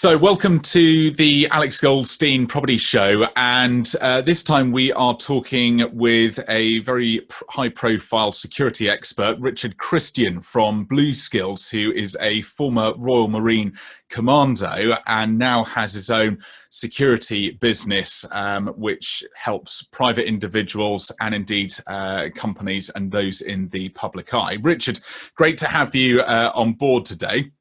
So welcome to the Alex Goldstein Property Show, and this time we are talking with a very high-profile security expert, Christian from BluSkills, who is a former Royal Marine Commando and now has his own security business, which helps private individuals and indeed companies and those in the public eye. Richard, great to have you on board today.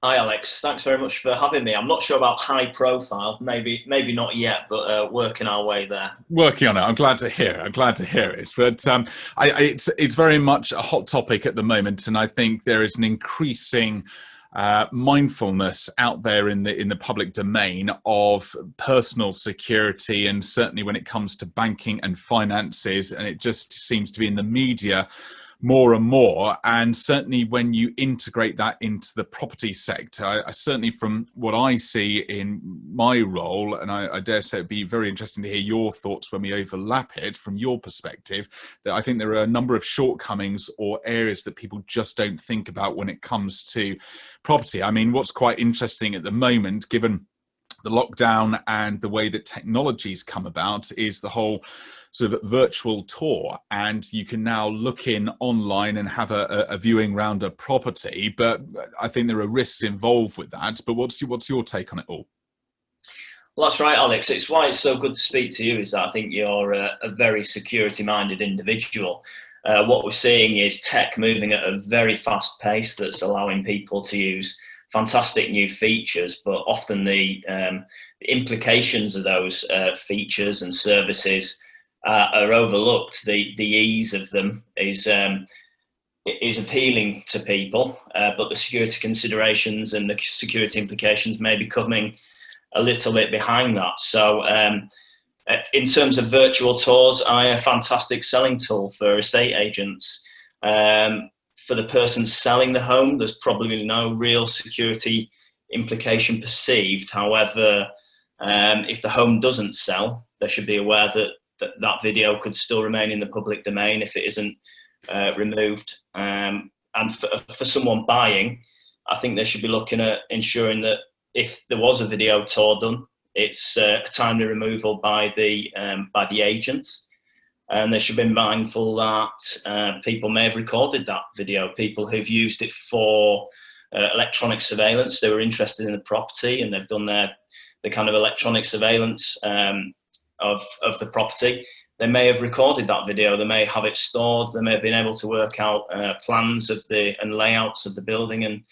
Hi Alex, thanks very much for having me. I'm not sure about high profile, maybe not yet, but working our way there. Working on it. I'm glad to hear it. But it's very much a hot topic at the moment, and I think there is an increasing mindfulness out there in the public domain of personal security, and certainly when it comes to banking and finances, and it just seems to be in the media more and more. And certainly when you integrate that into the property sector, I certainly from what I see in my role, and I dare say it'd be very interesting to hear your thoughts when we overlap it from your perspective, that I think there are a number of shortcomings or areas that people just don't think about when it comes to property. I mean, what's quite interesting at the moment, given the lockdown and the way that technology's come about, is the whole sort of virtual tour, and you can now look in online and have a viewing round a property. But I think there are risks involved with that. But what's your take on it all? Well, that's right, Alex. It's why it's so good to speak to you, is that I think you're a very security-minded individual. What we're seeing is tech moving at a very fast pace that's allowing people to use fantastic new features, but often the implications of those features and services are overlooked. The ease of them is appealing to people, but the security considerations and the security implications may be coming a little bit behind that. So in terms of virtual tours, a fantastic selling tool for estate agents. For the person selling the home, there's probably no real security implication perceived. However, if the home doesn't sell, they should be aware that that video could still remain in the public domain if it isn't removed. And for someone buying, I think they should be looking at ensuring that if there was a video tour done, it's a timely removal by the agent. And they should be mindful that people may have recorded that video, people who've used it for electronic surveillance. They were interested in the property and they've done the kind of electronic surveillance of the property. They may have recorded that video, they may have it stored, they may have been able to work out plans of and layouts of the building and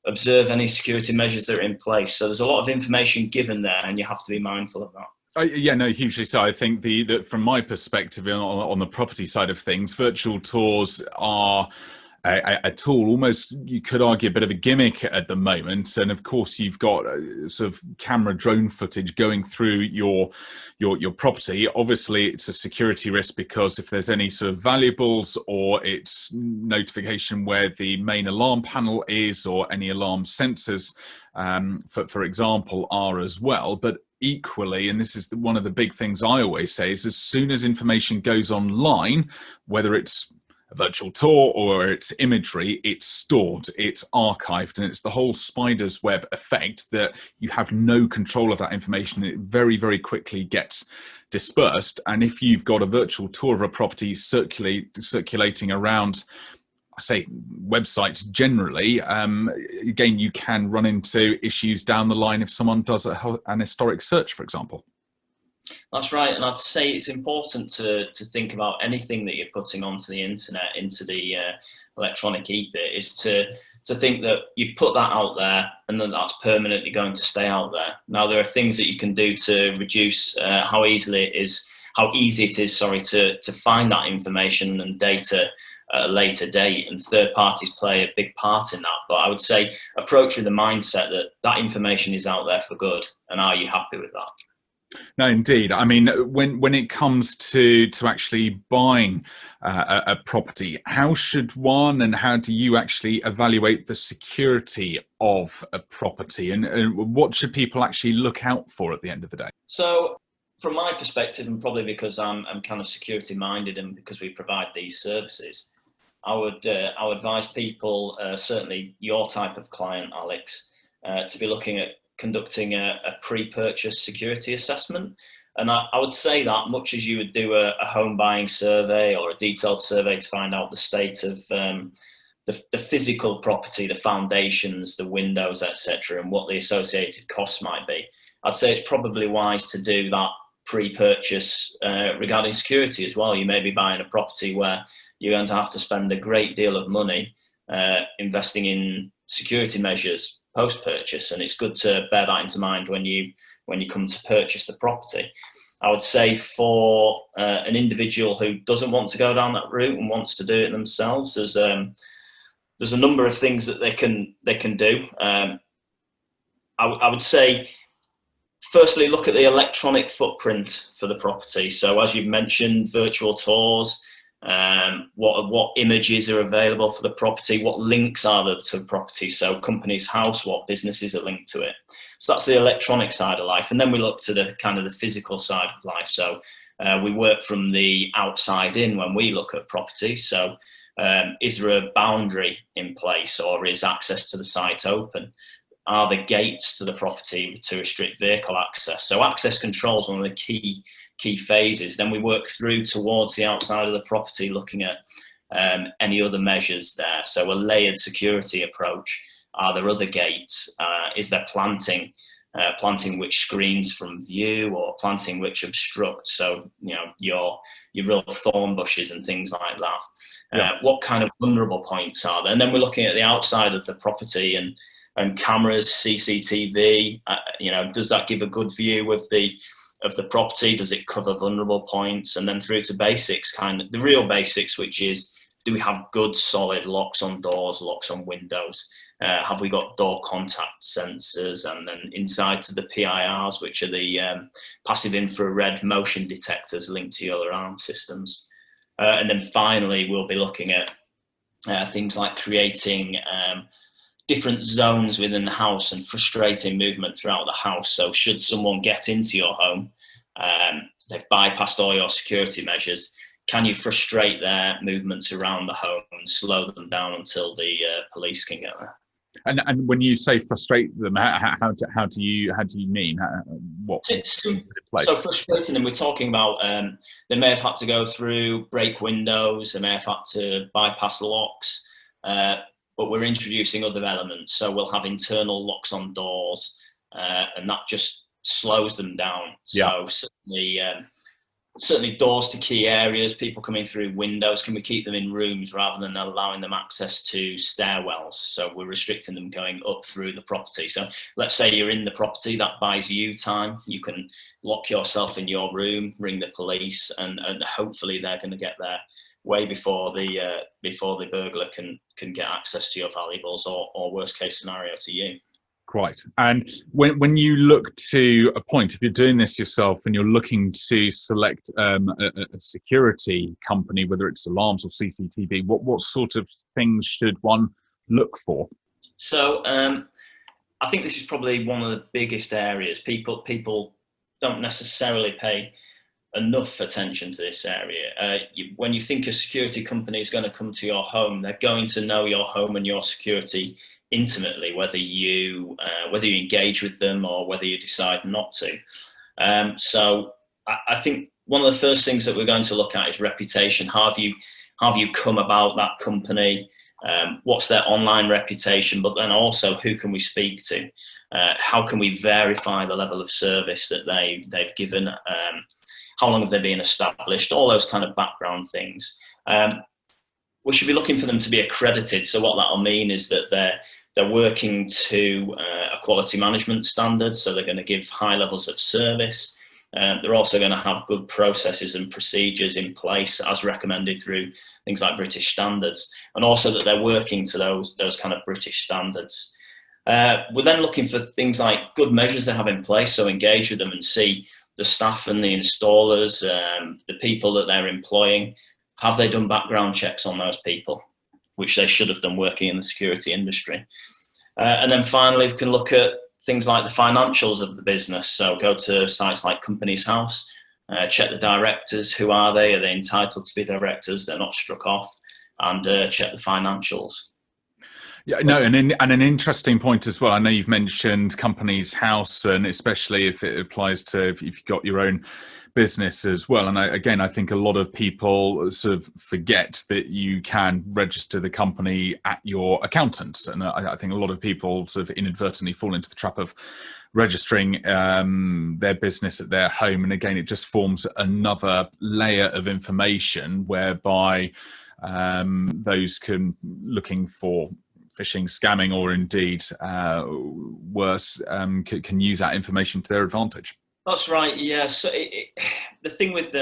observe any security measures that are in place. So there's a lot of information given there, and you have to be mindful of that. Yeah, no, hugely so. I think that from my perspective on the property side of things, virtual tours are a tool, almost you could argue a bit of a gimmick at the moment. And of course, you've got sort of camera drone footage going through your property. Obviously, it's a security risk because if there's any sort of valuables or it's notification where the main alarm panel is or any alarm sensors, for example, are as well. But equally, and this is one of the big things I always say, is as soon as information goes online, whether it's a virtual tour or it's imagery, it's stored, it's archived, and it's the whole spider's web effect that you have no control of that information. It very, very quickly gets dispersed. And if you've got a virtual tour of a property circulating around, I say websites generally, again, you can run into issues down the line if someone does an historic search, for example. That's right, and I'd say it's important to think about anything that you're putting onto the internet, into the electronic ether, is to think that you've put that out there and that that's permanently going to stay out there. Now, there are things that you can do to reduce how easy it is to find that information and data at a later date, and third parties play a big part in that. But I would say approach with the mindset that that information is out there for good, and are you happy with that? No, indeed. I mean, when it comes to actually buying a property, how should one and how do you actually evaluate the security of a property, and what should people actually look out for at the end of the day? So, from my perspective, and probably because I'm kind of security minded and because we provide these services, I would advise people, certainly your type of client, Alex, to be looking at conducting a pre-purchase security assessment. And I would say that much as you would do a home buying survey or a detailed survey to find out the state of the physical property, the foundations, the windows, etc., and what the associated costs might be, I'd say it's probably wise to do that pre-purchase regarding security as well. You may be buying a property where you're going to have to spend a great deal of money investing in security measures post-purchase, and it's good to bear that into mind when you come to purchase the property. I would say for an individual who doesn't want to go down that route and wants to do it themselves, there's a number of things that they can do. I would say, firstly, look at the electronic footprint for the property. So as you've mentioned, virtual tours, what images are available for the property, what links are there to the property, so company's house, what businesses are linked to it. So that's the electronic side of life. And then we look to the kind of the physical side of life. So we work from the outside in when we look at properties. So is there a boundary in place, or is access to the site open? Are the gates to the property to restrict vehicle access? So access control is one of the key phases. Then we work through towards the outside of the property, looking at any other measures there. So a layered security approach. Are there other gates? Is there planting which screens from view, or planting which obstructs? So, your real thorn bushes and things like that. Yeah. What kind of vulnerable points are there? And then we're looking at the outside of the property and cameras, CCTV. Does that give a good view of the property? Does it cover vulnerable points? And then through to basics, kind of the real basics, which is, do we have good solid locks on doors, locks on windows? Have we got door contact sensors? And then inside to the PIRs, which are the passive infrared motion detectors linked to your alarm systems. And then finally, we'll be looking at things like creating different zones within the house and frustrating movement throughout the house. So should someone get into your home, they've bypassed all your security measures, can you frustrate their movements around the home and slow them down until the police can get there? And when you say frustrate them, how do you mean? So frustrating them, we're talking about they may have had to go through, break windows, they may have had to bypass locks, but we're introducing other elements. So we'll have internal locks on doors, and that just slows them down. Yeah. So certainly doors to key areas, people coming through windows, can we keep them in rooms rather than allowing them access to stairwells? So we're restricting them going up through the property. So let's say you're in the property, that buys you time. You can lock yourself in your room, ring the police, and hopefully they're going to get there way before the burglar can get access to your valuables, or worst case scenario, to you. Right. And when you look to appoint, if you're doing this yourself and you're looking to select a security company, whether it's alarms or CCTV, what sort of things should one look for? So I think this is probably one of the biggest areas. People don't necessarily pay enough attention to this area. When you think a security company is going to come to your home, they're going to know your home and your security intimately, whether you engage with them or whether you decide not to. So I think one of the first things that we're going to look at is reputation. How have you come about that company? What's their online reputation? But then also, who can we speak to? How can we verify the level of service that they've given? How long have they been established? All those kind of background things. We should be looking for them to be accredited. So what that'll mean is that they're working to a quality management standard. So they're going to give high levels of service. They're also going to have good processes and procedures in place as recommended through things like British standards, and also that they're working to those kind of British standards. We're then looking for things like good measures they have in place. So engage with them and see the staff and the installers, the people that they're employing. Have they done background checks on those people, which they should have done working in the security industry? And then finally, we can look at things like the financials of the business. So go to sites like Companies House, check the directors. Who are they? Are they entitled to be directors? They're not struck off. And check the financials. Yeah, no, and an interesting point as well. I know you've mentioned company's house, and especially if it applies to if you've got your own business as well. And again, I think a lot of people sort of forget that you can register the company at your accountants, and I think a lot of people sort of inadvertently fall into the trap of registering their business at their home. And again, it just forms another layer of information whereby those can looking for phishing, scamming, or indeed worse, can use that information to their advantage. That's right. Yeah. So the thing with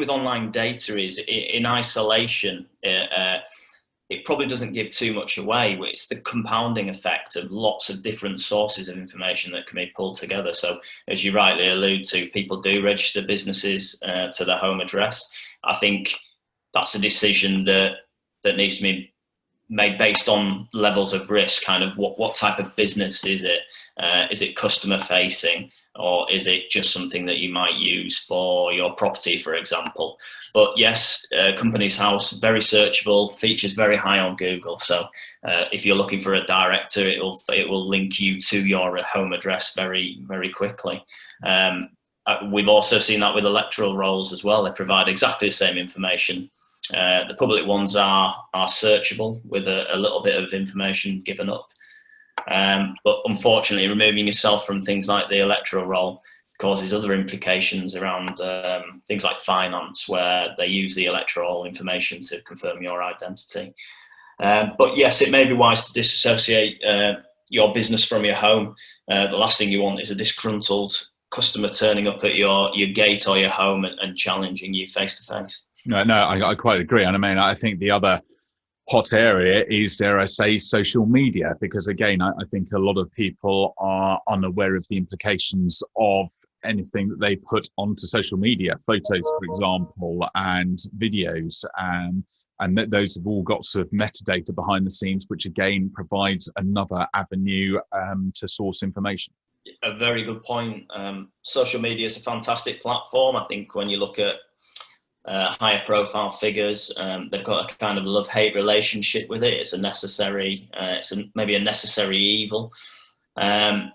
online data is in isolation, it probably doesn't give too much away. It's the compounding effect of lots of different sources of information that can be pulled together. So as you rightly allude to, people do register businesses to their home address. I think that's a decision that needs to be made based on levels of risk. Kind of what type of business is it? Is it customer facing, or is it just something that you might use for your property, for example? But yes, company's house, very searchable, features very high on Google. So if you're looking for a director, it will link you to your home address very, very quickly. We've also seen that with electoral rolls as well. They provide exactly the same information. The public ones are searchable with a little bit of information given up. But unfortunately, removing yourself from things like the electoral roll causes other implications around things like finance, where they use the electoral information to confirm your identity. But yes, it may be wise to disassociate your business from your home. The last thing you want is a disgruntled customer turning up at your gate or your home and challenging you face to face. No, I quite agree. And I mean, I think the other hot area is, dare I say, social media, because again, I think a lot of people are unaware of the implications of anything that they put onto social media, photos, for example, and videos. And those have all got sort of metadata behind the scenes, which again provides another avenue to source information. A very good point. Social media is a fantastic platform. I think when you look at higher profile figures, they've got a kind of love-hate relationship with it. It's a necessary, maybe a necessary evil. A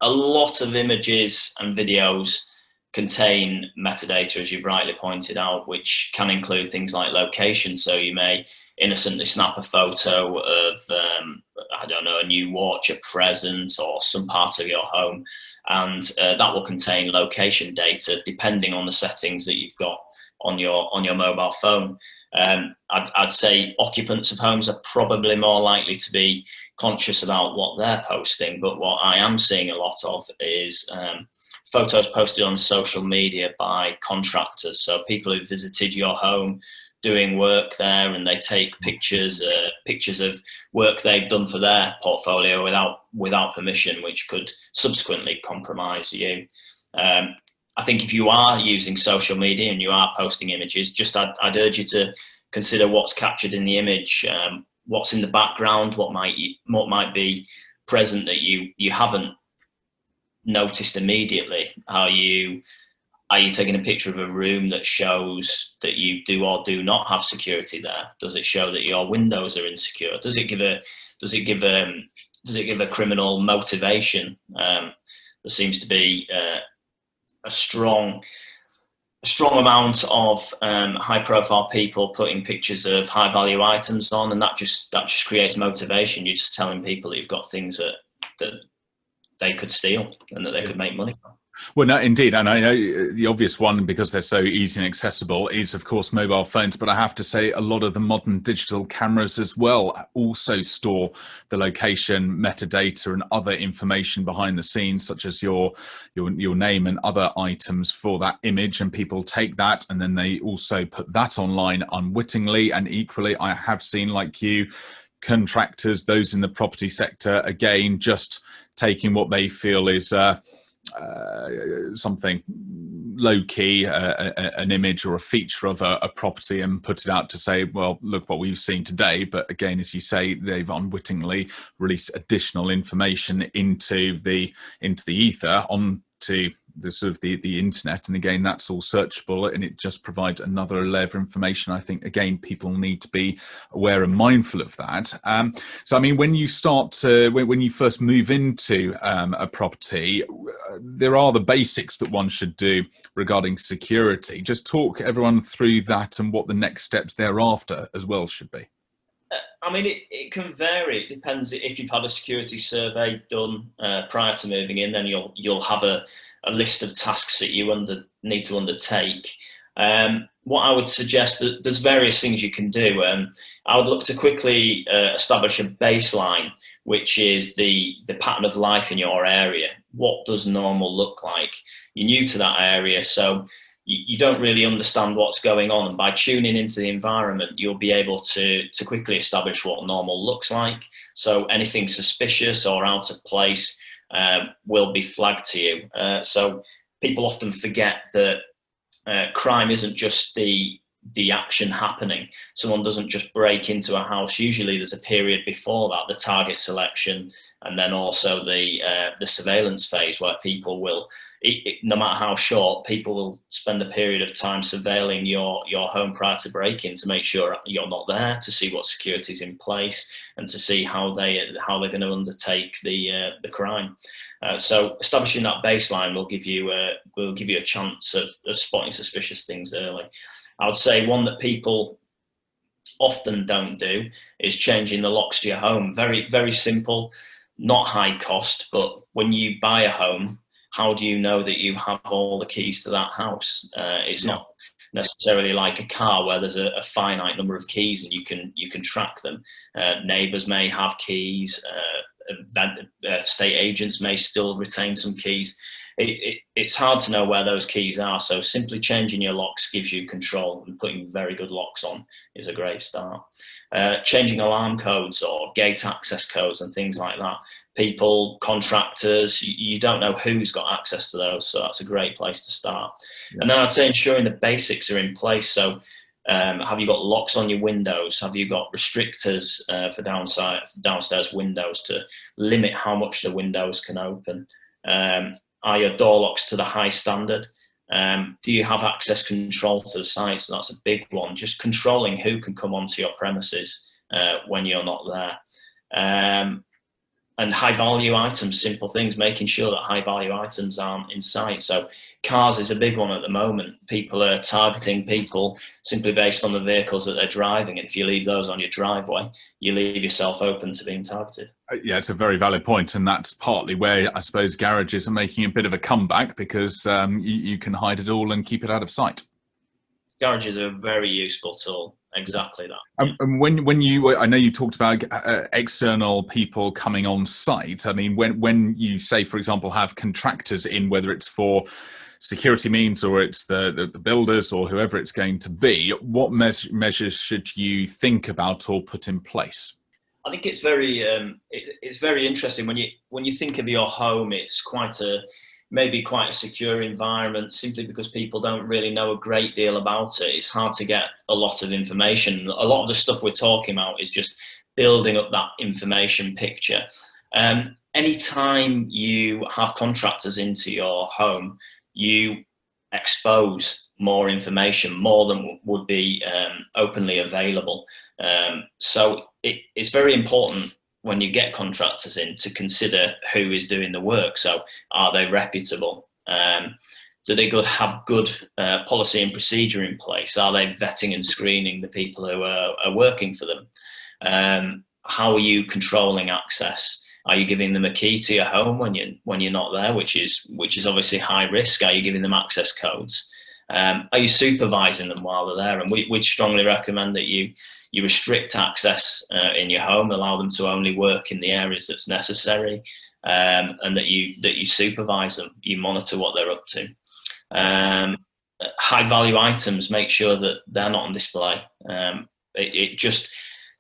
lot of images and videos contain metadata, as you've rightly pointed out, which can include things like location. So you may innocently snap a photo of, I don't know, a new watch, a present, or some part of your home, and that will contain location data depending on the settings that you've got on your mobile phone. I'd say occupants of homes are probably more likely to be conscious about what they're posting, but what I am seeing a lot of is photos posted on social media by contractors. So people who visited your home doing work there, and they take pictures of work they've done for their portfolio without permission, which could subsequently compromise you. I think if you are using social media and you are posting images, I'd urge you to consider what's captured in the image, what's in the background, what might be present that you haven't noticed immediately. Are you taking a picture of a room that shows that you do or do not have security there? Does it show that your windows are insecure? Does it give a criminal motivation? There seems to be a strong amount of high-profile people putting pictures of high-value items on, and that just creates motivation. You're just telling people that you've got things that they could steal and that they could make money from. Well, no, indeed. And I know the obvious one, because they're so easy and accessible, is, of course, mobile phones. But I have to say, a lot of the modern digital cameras as well also store the location metadata and other information behind the scenes, such as your name and other items for that image. And people take that and then they also put that online unwittingly. And equally, I have seen, like you, contractors, those in the property sector, again, just taking what they feel is something low-key, an image or a feature of a property, and put it out to say, well, look what we've seen today. But again, as you say, they've unwittingly released additional information into the ether onto the internet, and again, that's all searchable, and it just provides another layer of information. I think again, people need to be aware and mindful of that. So I mean, when you start when you first move into a property, there are the basics that one should do regarding security. Just talk everyone through that and what the next steps thereafter as well should be. I mean, it can vary. It depends. If you've had a security survey done prior to moving in, then you'll have a list of tasks that you need to undertake. What I would suggest, that there's various things you can do. I would look to quickly establish a baseline, which is the pattern of life in your area. What does normal look like? You're new to that area, so you don't really understand what's going on, and by tuning into the environment, you'll be able to quickly establish what normal looks like. So anything suspicious or out of place will be flagged to you. So people often forget that crime isn't just the action happening. Someone doesn't just break into a house. Usually there's a period before that, the target selection, and then also the surveillance phase, where people will, no matter how short, people will spend a period of time surveilling your home prior to break-in to make sure you're not there, to see what security is in place, and to see how they're going to undertake the crime. So establishing that baseline will give you a chance of spotting suspicious things early. I would say one that people often don't do is changing the locks to your home. Very, very simple. Not high cost, but when you buy a home, how do you know that you have all the keys to that house? It's not necessarily like a car where there's a finite number of keys and you can track them. Neighbours may have keys. Estate agents may still retain some keys. It's hard to know where those keys are, so simply changing your locks gives you control, and putting very good locks on is a great start. Changing alarm codes or gate access codes and things like that. People, contractors, you don't know who's got access to those, so that's a great place to start. Yeah. And then I'd say ensuring the basics are in place. So have you got locks on your windows? Have you got restrictors for downstairs windows to limit how much the windows can open? Are your door locks to the high standard? Do you have access control to the site? So that's a big one. Just controlling who can come onto your premises when you're not there. And high value items, simple things, making sure that high value items aren't in sight. So cars is a big one at the moment. People are targeting people simply based on the vehicles that they're driving. And if you leave those on your driveway, you leave yourself open to being targeted. Yeah, it's a very valid point. And that's partly where I suppose garages are making a bit of a comeback, because you can hide it all and keep it out of sight. Garages are a very useful tool. Exactly that. And when you, I know you talked about external people coming on site. I mean, when you say, for example, have contractors in, whether it's for security means or it's the builders or whoever it's going to be, what measures should you think about or put in place? I think it's very interesting when you think of your home. It's maybe quite a secure environment, simply because people don't really know a great deal about it. It's hard to get a lot of information. A lot of the stuff we're talking about is just building up that information picture. Anytime you have contractors into your home, you expose more information, more than would be openly available. So it's very important when you get contractors in to consider who is doing the work. So are they reputable? Do they have good policy and procedure in place? Are they vetting and screening the people who are working for them? How are you controlling access? Are you giving them a key to your home when you're not there, which is obviously high risk? Are you giving them access codes? Are you supervising them while they're there? And we'd strongly recommend that you restrict access in your home, allow them to only work in the areas that's necessary, and that you supervise them, you monitor what they're up to. High value items, make sure that they're not on display.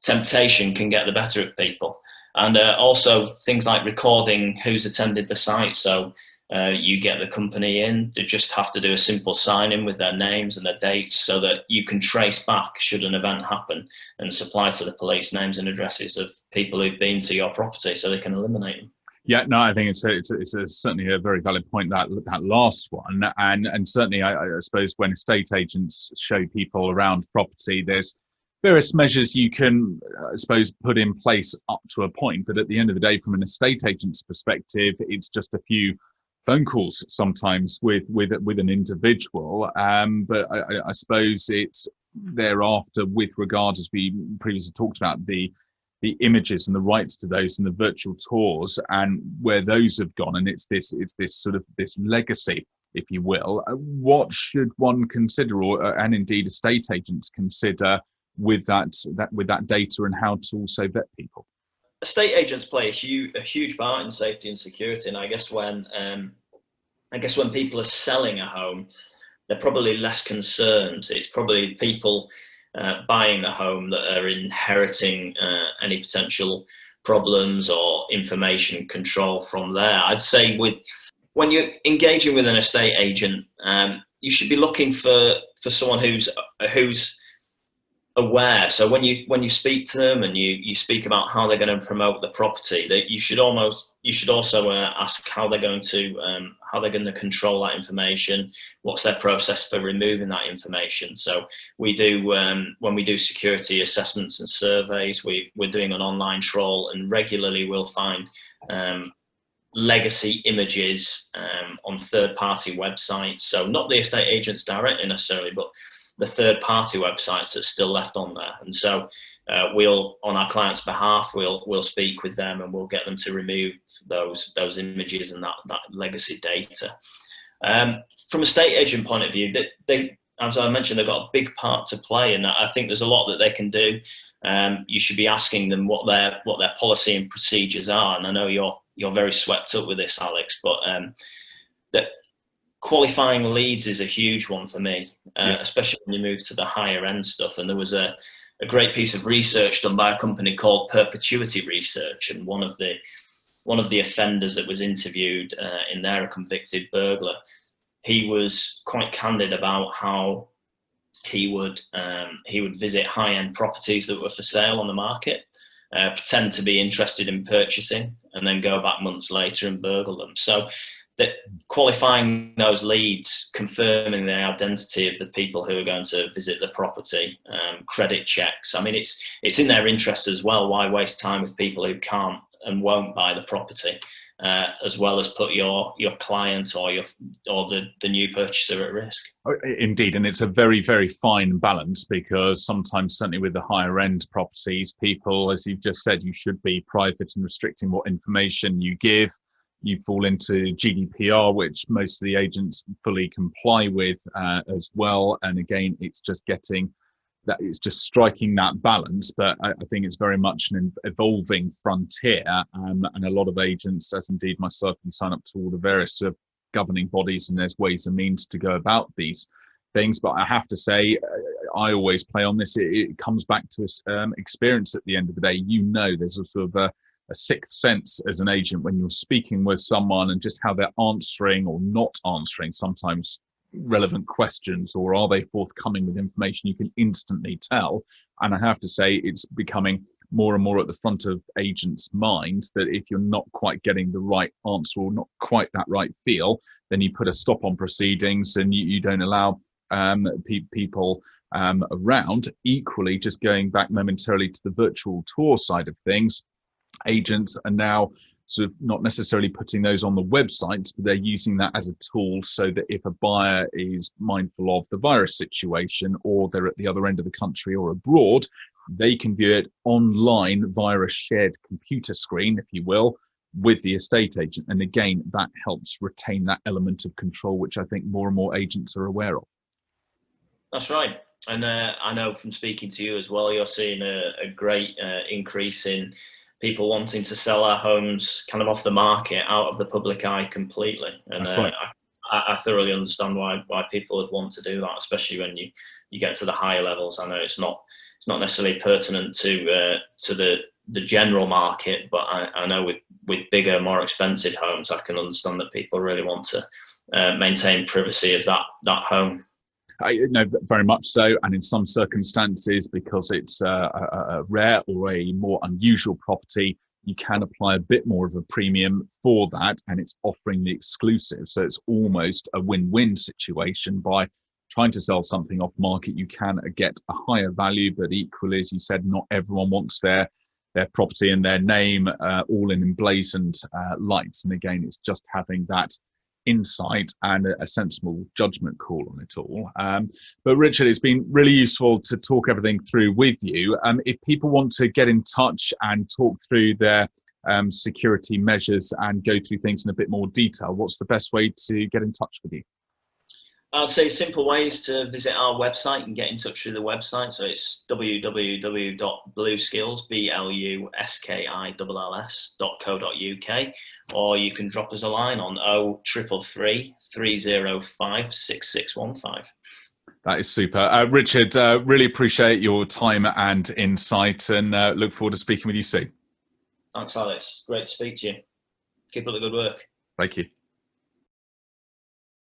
Temptation can get the better of people. And also things like recording who's attended the site. So you get the company in, they just have to do a simple sign in with their names and their dates, so that you can trace back should an event happen and supply to the police names and addresses of people who've been to your property, so they can eliminate them. Yeah, no, I think certainly a very valid point, that last one, and certainly I suppose when estate agents show people around property, there's various measures you can, I suppose, put in place up to a point, but at the end of the day, from an estate agent's perspective, it's just a few phone calls sometimes with an individual, but I suppose it's thereafter, with regards, as we previously talked about, the images and the rights to those and the virtual tours and where those have gone, and it's this sort of this legacy, if you will. What should one consider, or and indeed estate agents consider, with that data, and how to also vet people? Estate agents play a huge part in safety and security, and I guess when people are selling a home, they're probably less concerned. It's probably people buying a home that are inheriting any potential problems or information control from there. I'd say when you're engaging with an estate agent, you should be looking for someone who's aware. So when you speak to them and you speak about how they're going to promote the property, that you should also ask how they're going to control that information. What's their process for removing that information? So we do when we do security assessments and surveys, we're doing an online trawl, and regularly we'll find legacy images on third-party websites. So not the estate agents directly necessarily, but the third-party websites that's still left on there. And so we'll, on our client's behalf, we'll speak with them and we'll get them to remove those images and that legacy data. From a estate agent point of view, they, as I mentioned, they've got a big part to play, and I think there's a lot that they can do. You should be asking them what their policy and procedures are. And I know you're very swept up with this, Alex, but that qualifying leads is a huge one for me, especially when you move to the higher end stuff. And there was a great piece of research done by a company called Perpetuity Research, and one of the offenders that was interviewed in there, a convicted burglar, he was quite candid about how he would visit high end properties that were for sale on the market, pretend to be interested in purchasing, and then go back months later and burgle them. So that qualifying those leads, confirming the identity of the people who are going to visit the property, credit checks. I mean, it's in their interest as well. Why waste time with people who can't and won't buy the property, as well as put your client or the new purchaser at risk? Indeed, and it's a very, very fine balance, because sometimes, certainly with the higher end properties, people, as you've just said, you should be private and restricting what information you give. You fall into GDPR, which most of the agents fully comply with as well. And again, it's just striking that balance. But I think it's very much an evolving frontier. And a lot of agents, as indeed myself, can sign up to all the various governing bodies, and there's ways and means to go about these things. But I have to say, I always play on this. It comes back to experience at the end of the day. There's a sort of a sixth sense as an agent when you're speaking with someone, and just how they're answering or not answering sometimes relevant questions, or are they forthcoming with information, you can instantly tell. And I have to say, it's becoming more and more at the front of agents' minds that if you're not quite getting the right answer or not quite that right feel, then you put a stop on proceedings and you don't allow people around. Equally, just going back momentarily to the virtual tour side of things, agents are now sort of not necessarily putting those on the websites, but they're using that as a tool, so that if a buyer is mindful of the virus situation, or they're at the other end of the country or abroad, they can view it online via a shared computer screen, if you will, with the estate agent. And again, that helps retain that element of control, which I think more and more agents are aware of. That's right. And I know from speaking to you as well, you're seeing a great increase in people wanting to sell our homes kind of off the market, out of the public eye completely. And that's right. I thoroughly understand why people would want to do that, especially when you get to the higher levels. I know it's not necessarily pertinent to the general market, but I know with bigger, more expensive homes, I can understand that people really want to maintain privacy of that home. No, very much so. And in some circumstances, because it's a rare or a more unusual property, you can apply a bit more of a premium for that, and it's offering the exclusive. So it's almost a win-win situation. By trying to sell something off market, you can get a higher value, but equally, as you said, not everyone wants their property and their name all in emblazoned lights. And again, it's just having that insight and a sensible judgment call on it all. But Richard, it's been really useful to talk everything through with you. If people want to get in touch and talk through their security measures and go through things in a bit more detail, what's the best way to get in touch with you? I'd say simple ways to visit our website and get in touch through the website. So it's www.bluskills, BLUSKILLS.co.uk, or you can drop us a line on 0333 305 6615. That is super. Richard, really appreciate your time and insight, and look forward to speaking with you soon. Thanks, Alex. Great to speak to you. Keep up the good work. Thank you.